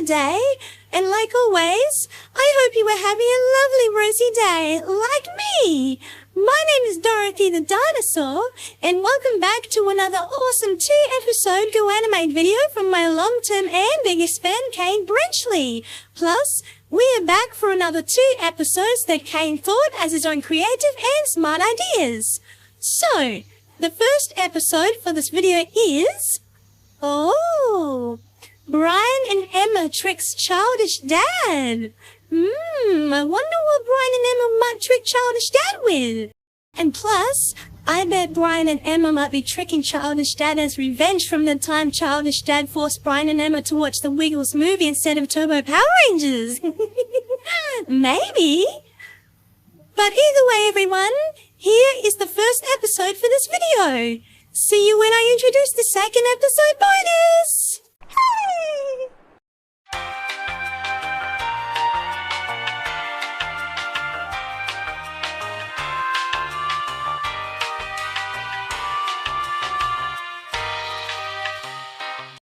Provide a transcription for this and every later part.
today, and like always, I hope you were having a lovely rosy day, like me. My name is Dorothy the Dinosaur, and welcome back to another awesome 2-episode GoAnimate video from my long-term and biggest fan, Kane Brenchley. Plus, we are back for another 2 episodes that Kane thought as his own creative and smart ideas. So, the first episode for this video is... Brian and Emma tricks Childish Dad. I wonder what Brian and Emma might trick Childish Dad with. And plus, I bet Brian and Emma might be tricking Childish Dad as revenge from the time Childish Dad forced Brian and Emma to watch the Wiggles movie instead of Turbo Power Rangers. Maybe. But either way, everyone, here is the first episode for this video. See you when I introduce the second episode bonus! Hey!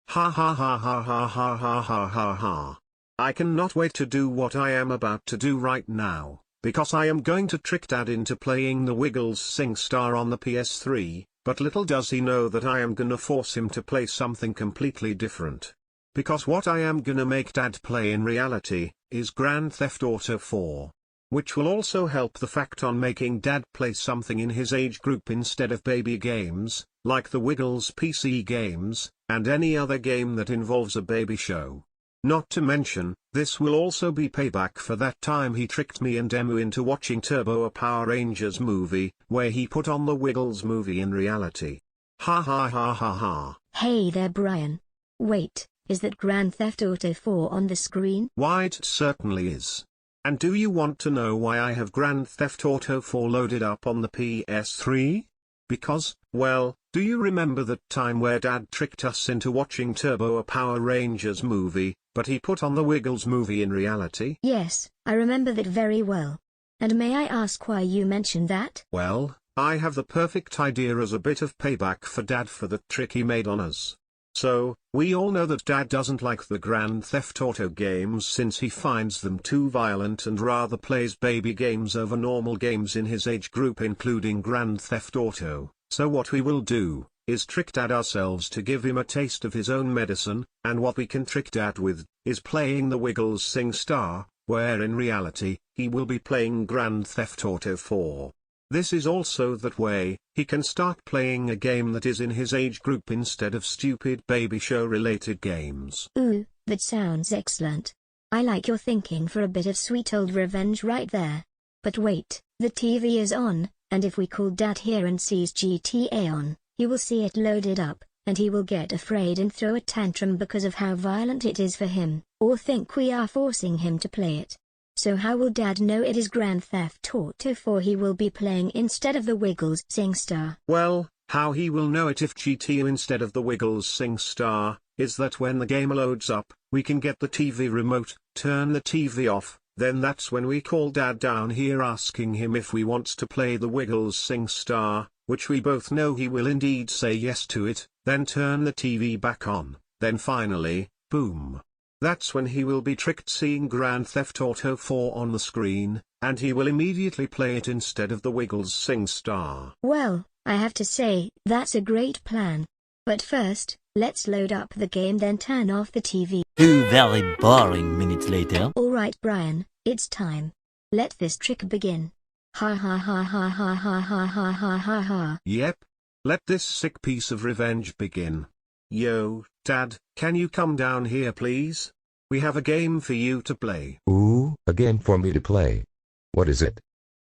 Ha ha ha ha ha ha ha ha ha ha. I cannot wait to do what I am about to do right now, because I am going to trick Dad into playing the Wiggles SingStar on the PS3, but little does he know that I am gonna force him to play something completely different. Because what I am gonna make Dad play in reality, is Grand Theft Auto 4. Which will also help the fact on making Dad play something in his age group instead of baby games, like the Wiggles PC games, and any other game that involves a baby show. Not to mention, this will also be payback for that time he tricked me and Emma into watching Turbo a Power Rangers movie, where he put on the Wiggles movie in reality. Ha ha ha ha ha. Hey there, Brian. Wait, is that Grand Theft Auto 4 on the screen? Why, it certainly is. And do you want to know why I have Grand Theft Auto 4 loaded up on the PS3? Because, well, do you remember that time where Dad tricked us into watching Turbo a Power Rangers movie, but he put on the Wiggles movie in reality? Yes, I remember that very well. And may I ask why you mentioned that? Well, I have the perfect idea as a bit of payback for Dad for the trick he made on us. So, we all know that Dad doesn't like the Grand Theft Auto games since he finds them too violent and rather plays baby games over normal games in his age group including Grand Theft Auto. So what we will do, is trick Dad ourselves to give him a taste of his own medicine, and what we can trick Dad with, is playing the Wiggles SingStar, where in reality, he will be playing Grand Theft Auto 4. This is also that way, he can start playing a game that is in his age group instead of stupid baby show related games. Ooh, that sounds excellent. I like your thinking for a bit of sweet old revenge right there. But wait, the TV is on, and if we call Dad here and sees GTA on, he will see it loaded up, and he will get afraid and throw a tantrum because of how violent it is for him, or think we are forcing him to play it. So how will Dad know it is Grand Theft Auto 4 he will be playing instead of the Wiggles SingStar? Well, how he will know it if GTA instead of the Wiggles SingStar, is that when the game loads up, we can get the TV remote, turn the TV off, then that's when we call Dad down here asking him if we want to play the Wiggles SingStar, which we both know he will indeed say yes to it, then turn the TV back on, then finally, boom. That's when he will be tricked seeing Grand Theft Auto 4 on the screen, and he will immediately play it instead of the Wiggles SingStar. Well, I have to say, that's a great plan. But first, let's load up the game then turn off the TV. 2 very boring minutes later. Alright Brian, it's time. Let this trick begin. Ha ha ha ha ha ha ha ha ha ha ha. Yep. Let this sick piece of revenge begin. Yo, Dad, can you come down here please? We have a game for you to play. Ooh, a game for me to play. What is it?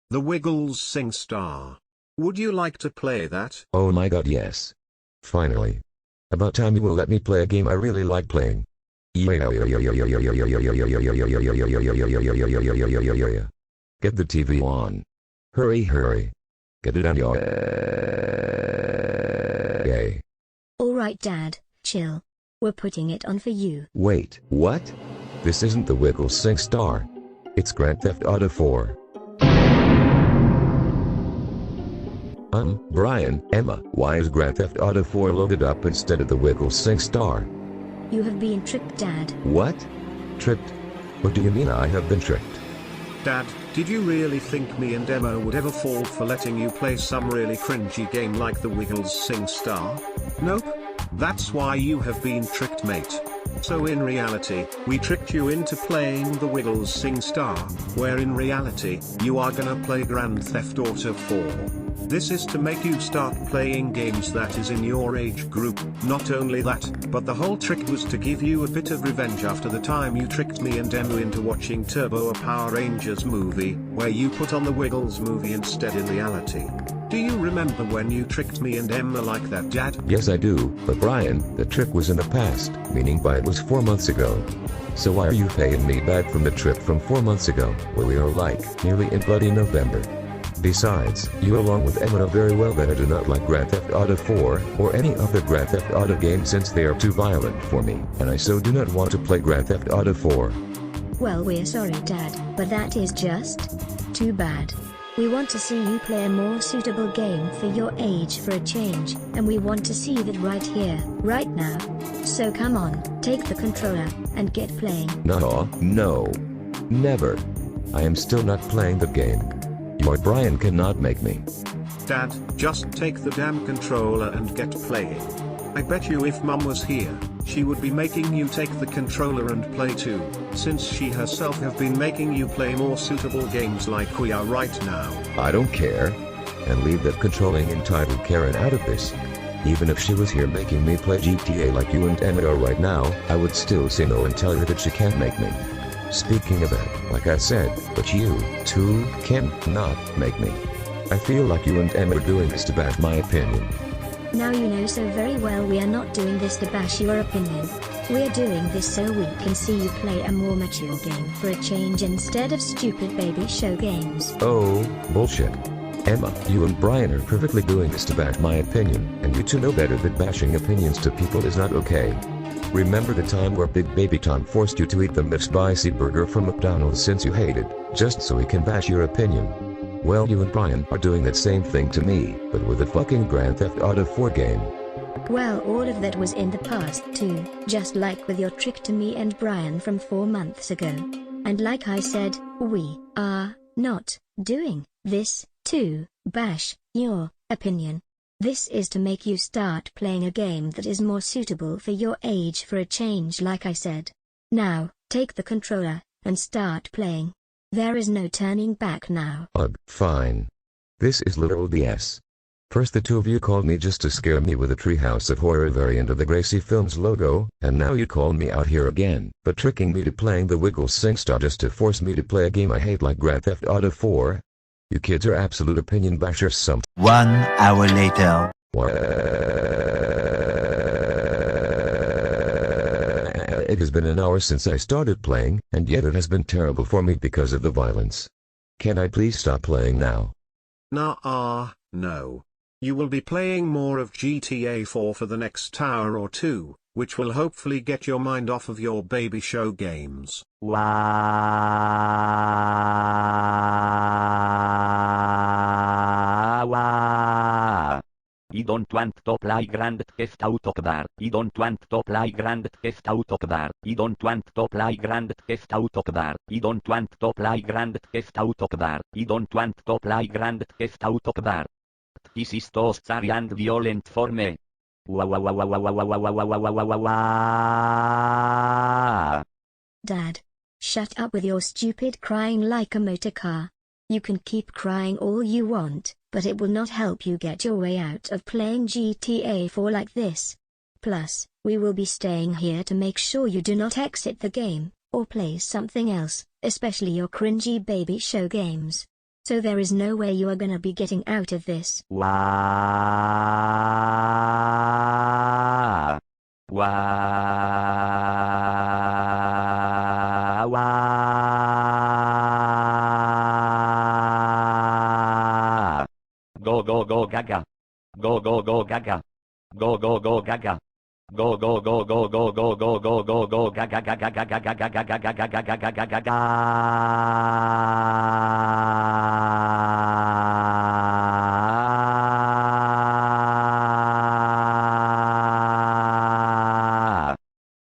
The Wiggles SingStar. Would you like to play that? Oh my god, yes. Finally. About time you will let me play a game I really like playing. Get the TV on. Hurry, hurry. Get it on your... Yay. Alright Dad, chill. We're putting it on for you. Wait, what? This isn't the Wiggles SingStar. It's Grand Theft Auto 4. Brian, Emma, why is Grand Theft Auto 4 loaded up instead of the Wiggles SingStar? You have been tricked, Dad. What? Tricked? What do you mean I have been tricked? Dad, did you really think me and Emma would ever fall for letting you play some really cringy game like the Wiggles Sing Star? Nope. That's why you have been tricked, mate. So in reality, we tricked you into playing the Wiggles Sing Star, where in reality, you are gonna play Grand Theft Auto 4. This is to make you start playing games that is in your age group. Not only that, but the whole trick was to give you a bit of revenge after the time you tricked me and Emma into watching Turbo, a Power Rangers movie, where you put on the Wiggles movie instead in reality. Do you remember when you tricked me and Emma like that, Dad? Yes I do, but Brian, the trick was in the past, meaning by it was 4 months ago. So why are you paying me back from the trip from 4 months ago, where we are like, nearly in bloody November? Besides, you along with Emma know very well that I do not like Grand Theft Auto 4, or any other Grand Theft Auto game since they are too violent for me, and I so do not want to play Grand Theft Auto 4. Well, we're sorry, Dad, but that is just too bad. We want to see you play a more suitable game for your age for a change, and we want to see that right here, right now. So come on, take the controller, and get playing. No, never. I am still not playing the game. You or Brian cannot make me. Dad, just take the damn controller and get playing. I bet you if Mum was here, she would be making you take the controller and play too, since she herself have been making you play more suitable games like we are right now. I don't care. And leave that controlling entitled Karen out of this. Even if she was here making me play GTA like you and Emma are right now, I would still say no and tell her that she can't make me. Speaking of that, like I said, but you, too, cannot make me. I feel like you and Emma are doing this to bash my opinion. Now you know so very well we are not doing this to bash your opinion. We're doing this so we can see you play a more mature game for a change instead of stupid baby show games. Oh, bullshit. Emma, you and Brian are perfectly doing this to bash my opinion, and you two know better that bashing opinions to people is not okay. Remember the time where Big Baby Tom forced you to eat the McSpicy burger from McDonald's since you hated, just so he can bash your opinion? Well, you and Brian are doing that same thing to me, but with a fucking Grand Theft Auto 4 game. Well, all of that was in the past too, just like with your trick to me and Brian from 4 months ago. And like I said, we are not doing this to bash your opinion. This is to make you start playing a game that is more suitable for your age for a change, like I said. Now, take the controller, and start playing. There is no turning back now. Ugh, fine. This is literal BS. First the two of you called me just to scare me with a Treehouse of Horror variant of the Gracie Films logo, and now you call me out here again, but tricking me to playing the Wiggles Sing Star just to force me to play a game I hate like Grand Theft Auto 4? You kids are absolute opinion bashers. 1 hour later. It has been an hour since I started playing, and yet it has been terrible for me because of the violence. Can I please stop playing now? No. You will be playing more of GTA 4 for the next hour or two, which will hopefully get your mind off of your baby show games. I don't want to play Grand Theft Auto 4. I don't want to play Grand Theft Auto 4. I don't want to play Grand Theft Auto 4. I don't want to play Grand Theft Auto 4. I don't want to play Grand Theft Auto 4. This is too scary and violent for me. Dad, shut up with your stupid crying like a motor car. You can keep crying all you want, but it will not help you get your way out of playing GTA 4 like this. Plus, we will be staying here to make sure you do not exit the game, or play something else, especially your cringy baby show games. So there is no way you are gonna be getting out of this. Go gaga. Go gaga. Go gaga. Go gaga gaga gaga gaga gaga gaga gaga gaga gaga.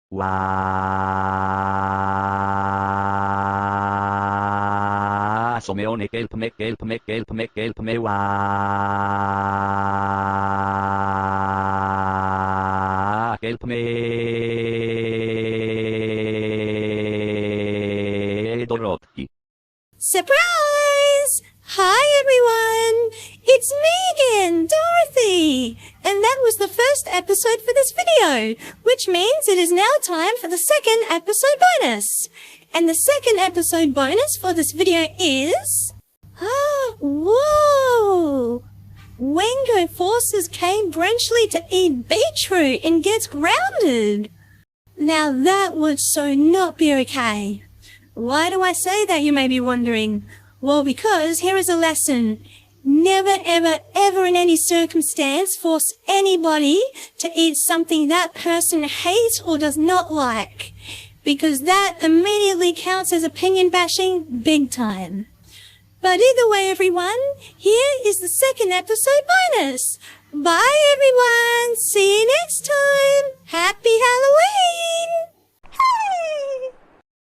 Wow. Someone help me, help me, help me, help me, help me, Dorothy. Surprise! Hi everyone! It's me again, Dorothy! And that was the first episode for this video, which means it is now time for the second episode bonus. And the second episode bonus for this video is... whoa! Wengo forces Kane Brenchley to eat beetroot and gets grounded. Now that would so not be okay. Why do I say that, you may be wondering? Well, because here is a lesson. Never, ever, ever in any circumstance force anybody to eat something that person hates or does not like, because that immediately counts as opinion bashing big time. But either way, everyone, here is the second episode bonus. Bye, everyone. See you next time. Happy Halloween. Hey!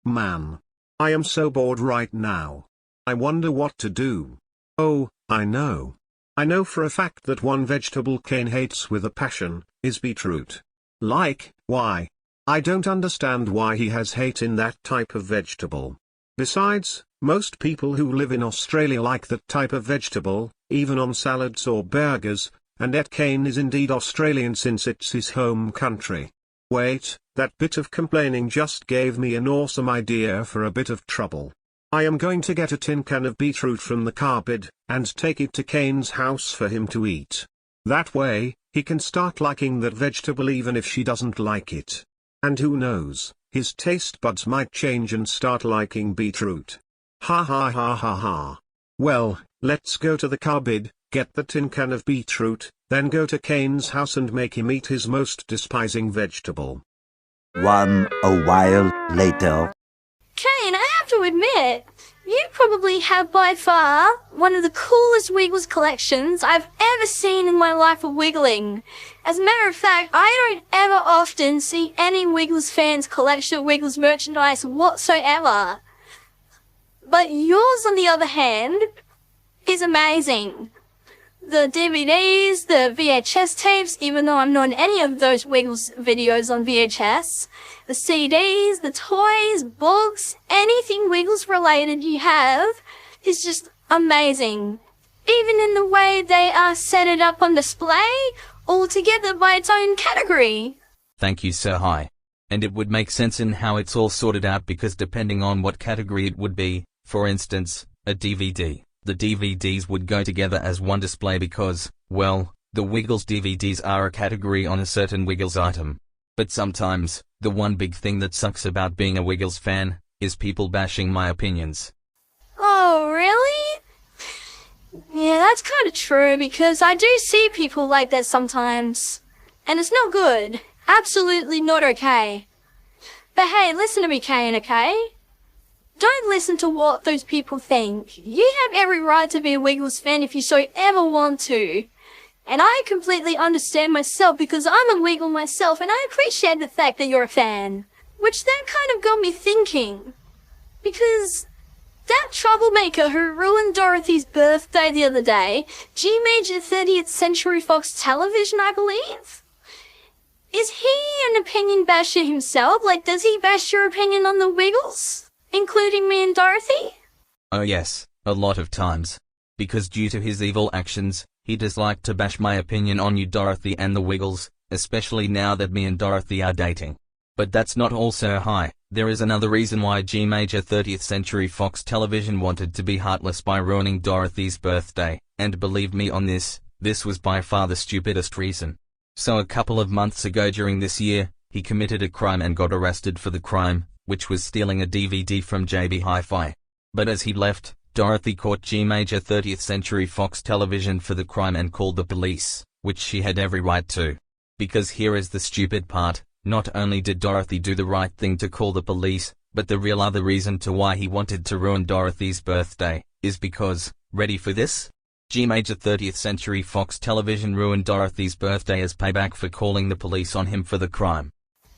Man. I am so bored right now. I wonder what to do. Oh, I know. I know for a fact that one vegetable Kane hates with a passion is beetroot. Like, why? I don't understand why he has hate in that type of vegetable. Besides, most people who live in Australia like that type of vegetable, even on salads or burgers, and yet Kane is indeed Australian since it's his home country. Wait, that bit of complaining just gave me an awesome idea for a bit of trouble. I am going to get a tin can of beetroot from the cupboard, and take it to Kane's house for him to eat. That way, he can start liking that vegetable even if she doesn't like it. And who knows, his taste buds might change and start liking beetroot. Ha ha ha ha ha. Well, let's go to the cupboard, get the tin can of beetroot, then go to Kane's house and make him eat his most despising vegetable. A while later. Kane, I have to admit, you probably have by far one of the coolest Wiggles collections I've ever seen in my life of wiggling. As a matter of fact, I don't ever often see any Wiggles fans collection Wiggles merchandise whatsoever. But yours, on the other hand, is amazing. The DVDs, the VHS tapes, even though I'm not in any of those Wiggles videos on VHS, the CDs, the toys, books, anything Wiggles related you have is just amazing. Even in the way they are set it up on display, all together by its own category. Thank you, Sir High. And it would make sense in how it's all sorted out because depending on what category it would be, for instance, a DVD. The DVDs would go together as one display because, well, the Wiggles DVDs are a category on a certain Wiggles item. But sometimes, the one big thing that sucks about being a Wiggles fan, is people bashing my opinions. Oh, really? Yeah, that's kind of true because I do see people like that sometimes. And it's not good. Absolutely not okay. But hey, listen to me, Kane, okay? Don't listen to what those people think. You have every right to be a Wiggles fan if you so ever want to. And I completely understand myself because I'm a Wiggle myself and I appreciate the fact that you're a fan. Which that kind of got me thinking. Because that troublemaker who ruined Dorothy's birthday the other day, G-Major 30th Century Fox Television, I believe? Is he an opinion basher himself? Like, does he bash your opinion on the Wiggles? Including me and Dorothy? Oh yes, a lot of times. Because due to his evil actions, he disliked to bash my opinion on you, Dorothy, and the Wiggles, especially now that me and Dorothy are dating. But that's not all, Sir High. There is another reason why G-Major 30th Century Fox Television wanted to be heartless by ruining Dorothy's birthday, and believe me on this was by far the stupidest reason. So a couple of months ago during this year, he committed a crime and got arrested for the crime, which was stealing a DVD from JB Hi-Fi. But as he left, Dorothy caught G-Major 30th Century Fox Television for the crime and called the police, which she had every right to. Because here is the stupid part, not only did Dorothy do the right thing to call the police, but the real other reason to why he wanted to ruin Dorothy's birthday, is because, ready for this? G-Major 30th Century Fox Television ruined Dorothy's birthday as payback for calling the police on him for the crime.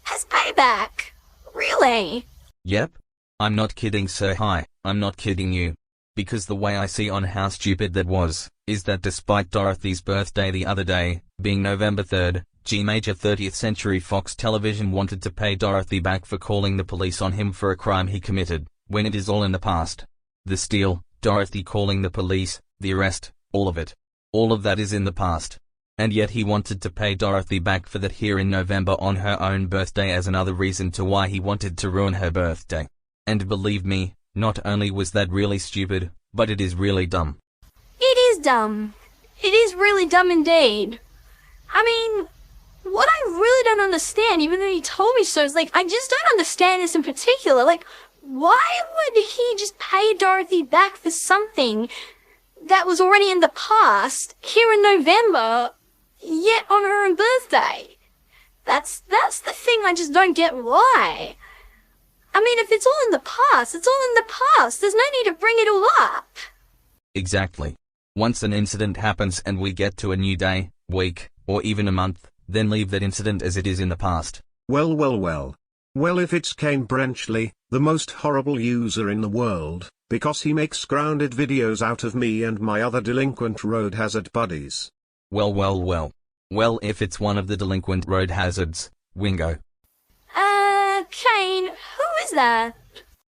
As payback? Really? Yep. I'm not kidding, Sir High, I'm not kidding you. because the way I see on how stupid that was, is that despite Dorothy's birthday the other day, being November 3rd, G-Major 30th Century Fox Television wanted to pay Dorothy back for calling the police on him for a crime he committed, when it is all in the past. The steal, Dorothy calling the police, the arrest, all of it. All of that is in the past. And yet he wanted to pay Dorothy back for that here in November on her own birthday as another reason to why he wanted to ruin her birthday. And believe me, not only was that really stupid, but it is really dumb. It is dumb. It is really dumb indeed. I mean, what I really don't understand, even though he told me so, is like, I just don't understand this in particular. Like, why would he just pay Dorothy back for something that was already in the past, here in November, yet on her own birthday? That's the thing I just don't get why. I mean, if it's all in the past, it's all in the past. There's no need to bring it all up. Exactly. Once an incident happens and we get to a new day, week, or even a month, then leave that incident as it is in the past. Well, well, well. Well, if it's Kane Brenchley, the most horrible user in the world, because he makes grounded videos out of me and my other delinquent road hazard buddies. Well, well, well. Well, if it's one of the delinquent road hazards, Wingo. Kane, who is that?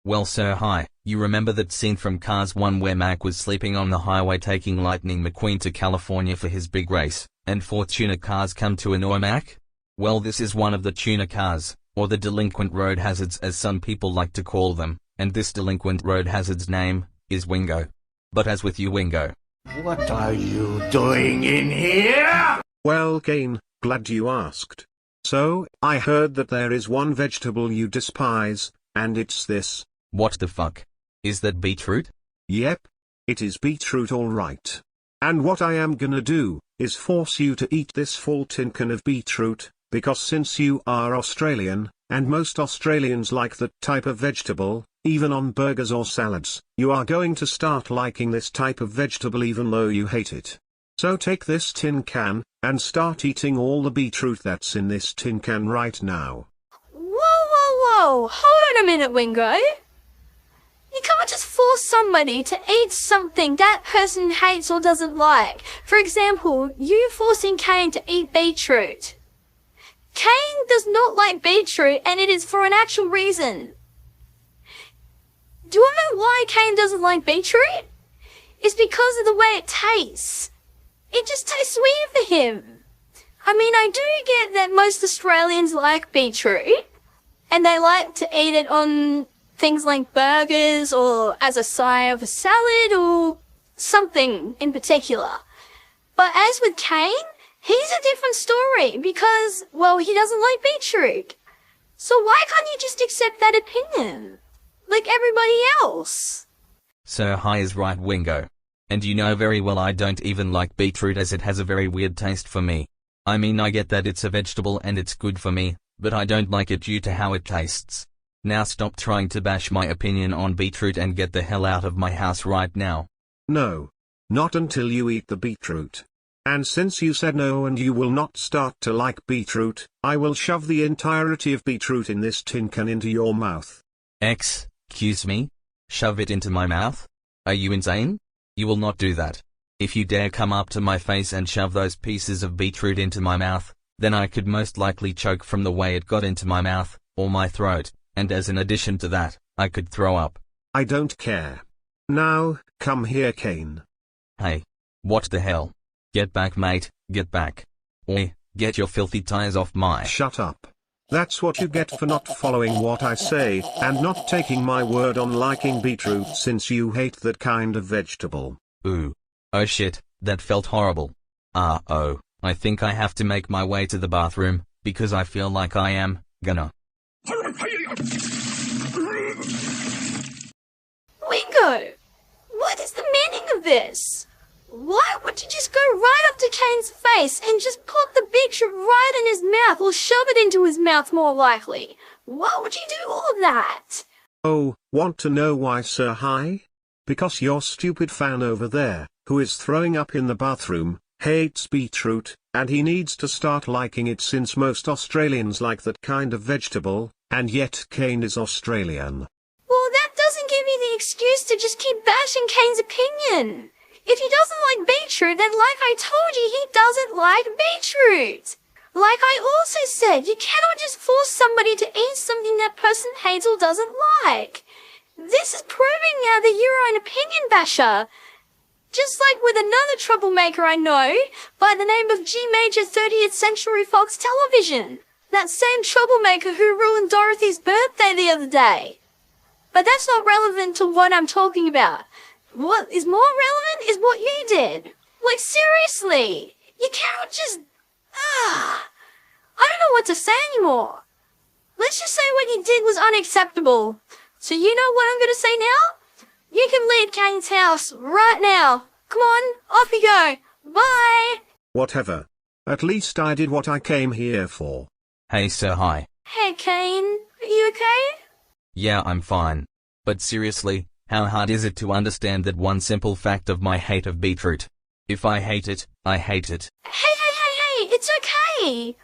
Well, sir, hi. You remember that scene from Cars 1 where Mac was sleeping on the highway taking Lightning McQueen to California for his big race, and 4 tuner cars come to annoy Mac? Well, this is one of the tuner cars, or the delinquent road hazards as some people like to call them, and this delinquent road hazard's name is Wingo. But as with you, Wingo. What are you doing in here? Well, Kane, glad you asked. So, I heard that there is one vegetable you despise, and it's this. What the fuck? Is that beetroot? Yep. It is beetroot all right. And what I am gonna do, is force you to eat this full tin can of beetroot, because since you are Australian, and most Australians like that type of vegetable, even on burgers or salads, you are going to start liking this type of vegetable even though you hate it. So take this tin can, and start eating all the beetroot that's in this tin can right now. Whoa, hold on a minute, Wingo. You can't just force somebody to eat something that person hates or doesn't like. For example, you forcing Kane to eat beetroot. Kane does not like beetroot, and it is for an actual reason. Do you know why Kane doesn't like beetroot? It's because of the way it tastes. It just tastes weird for him. I mean, I do get that most Australians like beetroot, and they like to eat it on things like burgers or as a side of a salad or something in particular. But as with Kane, he's a different story because, well, he doesn't like beetroot. So why can't you just accept that opinion? Like everybody else? Sir Hi is right, Wingo. And you know very well I don't even like beetroot as it has a very weird taste for me. I mean, I get that it's a vegetable and it's good for me, but I don't like it due to how it tastes. Now stop trying to bash my opinion on beetroot and get the hell out of my house right now. No. Not until you eat the beetroot. And since you said no and you will not start to like beetroot, I will shove the entirety of beetroot in this tin can into your mouth. Excuse me? Shove it into my mouth? Are you insane? You will not do that. If you dare come up to my face and shove those pieces of beetroot into my mouth, then I could most likely choke from the way it got into my mouth, or my throat, and as an addition to that, I could throw up. I don't care. Now, come here, Kane. Hey. What the hell? Get back, mate, get back. Oi, get your filthy tires off my— Shut up. That's what you get for not following what I say, and not taking my word on liking beetroot since you hate that kind of vegetable. Ooh. Oh shit, that felt horrible. Oh, I think I have to make my way to the bathroom, because I feel like I am gonna. Wingo! What is the meaning of this? Why would you just go right up to Kane's face and just put the beetroot right in his mouth or shove it into his mouth more likely? Why would you do all of that? Oh, want to know why, Sir Hi? Because your stupid fan over there, who is throwing up in the bathroom, hates beetroot, and he needs to start liking it since most Australians like that kind of vegetable, and yet Kane is Australian. Well, that doesn't give me the excuse to just keep bashing Kane's opinion. If he doesn't like beetroot, then like I told you, he doesn't like beetroot. Like I also said, you cannot just force somebody to eat something that person hates or doesn't like. This is proving now that you're an opinion basher. Just like with another troublemaker I know, by the name of G Major 30th Century Fox Television. That same troublemaker who ruined Dorothy's birthday the other day. But that's not relevant to what I'm talking about. What is more relevant is what you did. Like seriously, you cannot just... I don't know what to say anymore. Let's just say what you did was unacceptable. So you know what I'm gonna say now? You can leave Kane's house right now. Come on, off you go. Bye. Whatever. At least I did what I came here for. Hey sir, hi. Hey Kane, are you okay? Yeah, I'm fine. But seriously, how hard is it to understand that one simple fact of my hate of beetroot? If I hate it, I hate it. Hey, it's okay.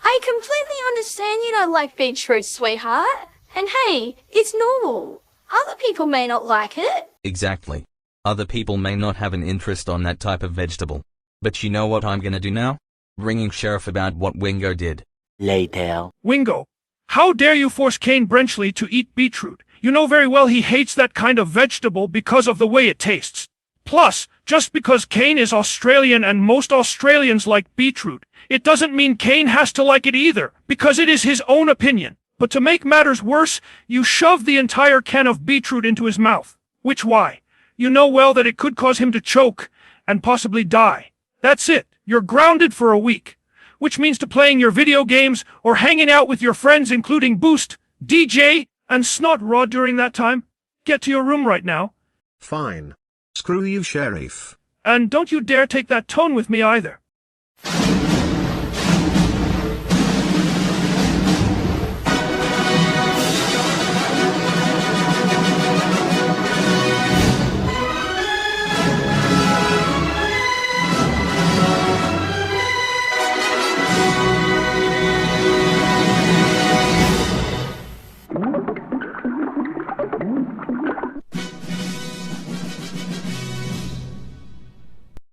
I completely understand you don't like beetroot, sweetheart. And hey, it's normal. Other people may not like it. Exactly. Other people may not have an interest on that type of vegetable. But you know what I'm gonna do now? Ringing sheriff about what Wingo did. Later. Wingo, how dare you force Kane Brenchley to eat beetroot? You know very well he hates that kind of vegetable because of the way it tastes. Plus, just because Kane is Australian and most Australians like beetroot, it doesn't mean Kane has to like it either, because it is his own opinion. But to make matters worse, you shoved the entire can of beetroot into his mouth. Which why? You know well that it could cause him to choke, and possibly die. That's it. You're grounded for a week. Which means to playing your video games or hanging out with your friends including Boost, DJ, and Snot Rod during that time. Get to your room right now. Fine. Screw you, Sheriff. And don't you dare take that tone with me either.